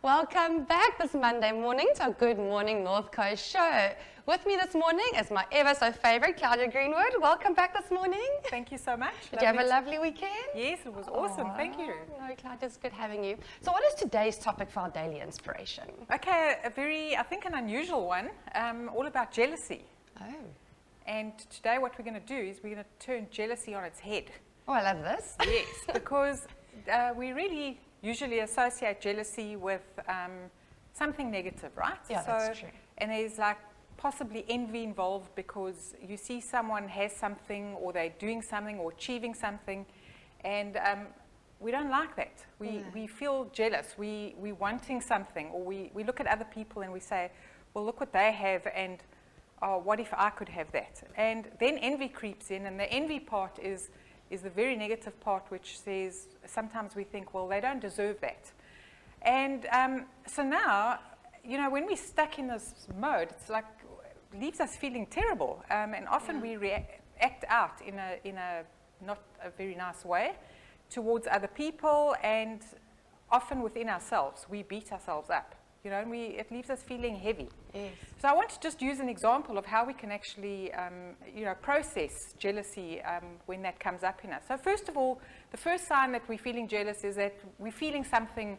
Welcome back this Monday morning to our Good Morning North Coast show. With me this morning is my ever so favourite Claudia Greenwood. Welcome back this morning. Thank you so much. Did you have a lovely weekend? Yes, it was awesome. Thank you. No, Claudia, it's good having you. So what is today's topic for our daily inspiration? Okay, I think an unusual one, all about jealousy. Oh. And today what we're going to do is we're going to turn jealousy on its head. Oh, I love this. Yes, because we really usually associate jealousy with something negative, right? Yeah, that's true. And there's like possibly envy involved because you see someone has something or they're doing something or achieving something, and we don't like that. We feel jealous. We're wanting something, or we look at other people and we say, well, look what they have, and oh, what if I could have that? And then envy creeps in, and the envy part is the very negative part, which says sometimes we think, well, they don't deserve that. And so now, you know, when we're stuck in this mode, it's like, leaves us feeling terrible. And often we act out in a not a very nice way towards other people, and often within ourselves. We beat ourselves up, you know, and it leaves us feeling heavy. Yes. So I want to just use an example of how we can actually, process jealousy when that comes up in us. So first of all, the first sign that we're feeling jealous is that we're feeling something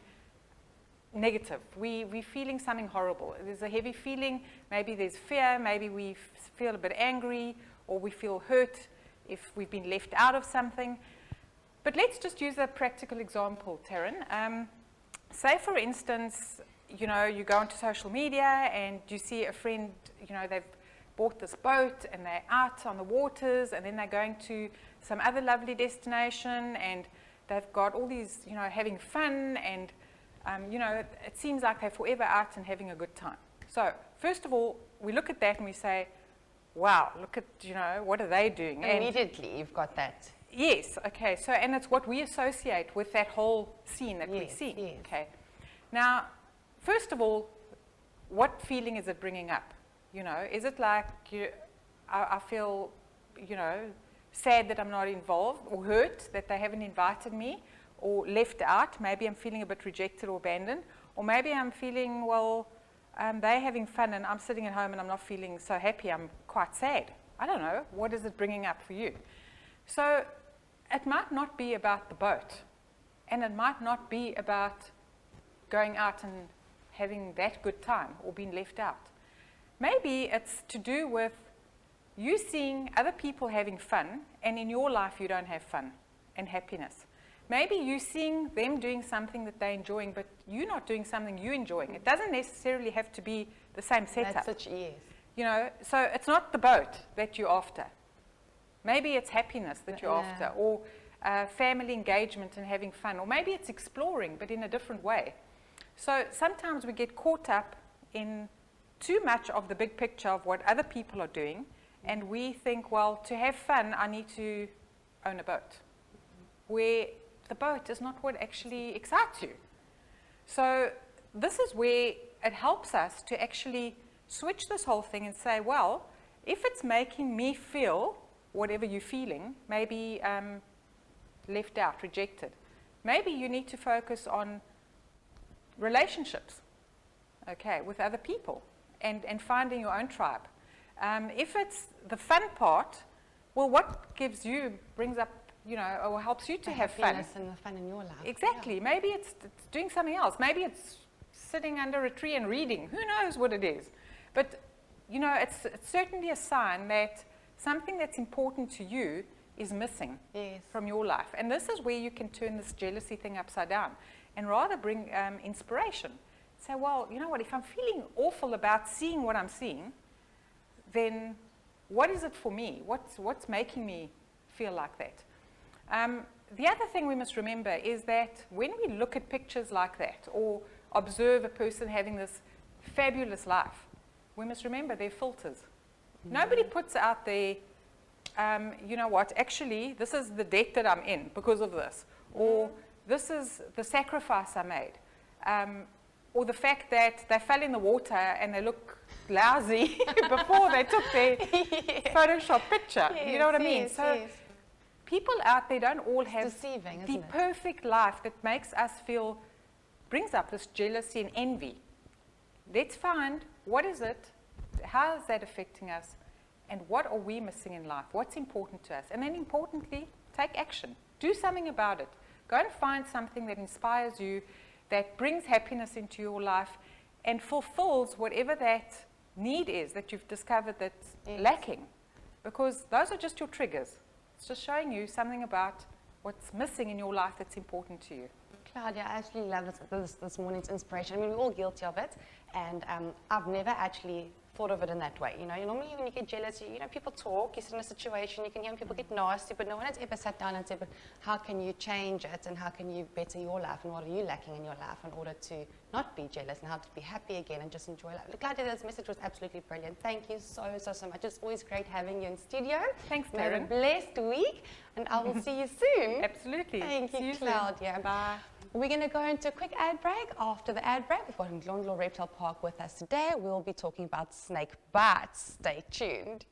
negative. We're feeling something horrible. There's a heavy feeling. Maybe there's fear. Maybe we feel a bit angry, or we feel hurt if we've been left out of something. But let's just use a practical example, Taryn. Say, for instance, you know, you go onto social media and you see a friend, you know, they've bought this boat and they're out on the waters, and then they're going to some other lovely destination, and they've got all these, you know, having fun, and, you know, it seems like they're forever out and having a good time. So, first of all, we look at that and we say, wow, look at, you know, what are they doing? Immediately you've got that. Yes, okay, so, and it's what we associate with that whole scene that we see. Yes. Okay. Now, first of all, what feeling is it bringing up? You know, is it like I feel, you know, sad that I'm not involved, or hurt that they haven't invited me, or left out? Maybe I'm feeling a bit rejected or abandoned, or maybe I'm feeling, well, they're having fun and I'm sitting at home and I'm not feeling so happy. I'm quite sad. I don't know. What is it bringing up for you? So it might not be about the boat, and it might not be about going out and having that good time or being left out. Maybe it's to do with you seeing other people having fun, and in your life you don't have fun and happiness. Maybe you seeing them doing something that they're enjoying, but you're not doing something you're enjoying. It doesn't necessarily have to be the same setup. That's such, yes. You know, so it's not the boat that you're after. Maybe it's happiness that you're after, or family engagement and having fun, or maybe it's exploring, but in a different way. So sometimes we get caught up in too much of the big picture of what other people are doing, and we think, well, to have fun, I need to own a boat, where the boat is not what actually excites you. So this is where it helps us to actually switch this whole thing and say, well, if it's making me feel whatever you're feeling, maybe left out, rejected, maybe you need to focus on relationships, okay, with other people, and finding your own tribe. If it's the fun part, well, what brings up, you know, or helps you to have fun? And the fun in your life. Exactly. Yeah. Maybe it's doing something else. Maybe it's sitting under a tree and reading. Who knows what it is? But, you know, it's certainly a sign that something that's important to you is missing from your life. And this is where you can turn this jealousy thing upside down and rather bring inspiration. Say, well, you know what, if I'm feeling awful about seeing what I'm seeing, then what is it for me? What's making me feel like that? The other thing we must remember is that when we look at pictures like that, or observe a person having this fabulous life, we must remember they're filters. Nobody puts out there, you know what, actually, this is the debt that I'm in because of this, or this is the sacrifice I made, or the fact that they fell in the water and they look lousy before they took their Photoshop picture. You know what I mean? So people out there don't all have the perfect life that makes us feel brings up this jealousy and envy. Let's find what is it, how is that affecting us, and what are we missing in life? What's important to us? And then importantly, take action. Do something about it. Go and find something that inspires you, that brings happiness into your life, and fulfills whatever that need is that you've discovered that's lacking. Because those are just your triggers. It's just showing you something about what's missing in your life that's important to you. Claudia, I actually love this morning's inspiration. I mean, we're all guilty of it, and I've never actually thought of it in that way. You know, normally when you get jealous, you know, people talk, you sit in a situation, you can hear people get nasty, but no one has ever sat down and said, but how can you change it, and how can you better your life, and what are you lacking in your life in order to not be jealous, and how to be happy again and just enjoy life. Claudia, this message was absolutely brilliant. Thank you so much. It's always great having you in studio. Thanks, Have a Darren. blessed week, and I will see you soon. Absolutely. Thank See you, soon. Claudia. Bye. We're going to go into a quick ad break. After the ad break, we've got Glendale Reptile Park with us today. We'll be talking about snake bites. Stay tuned.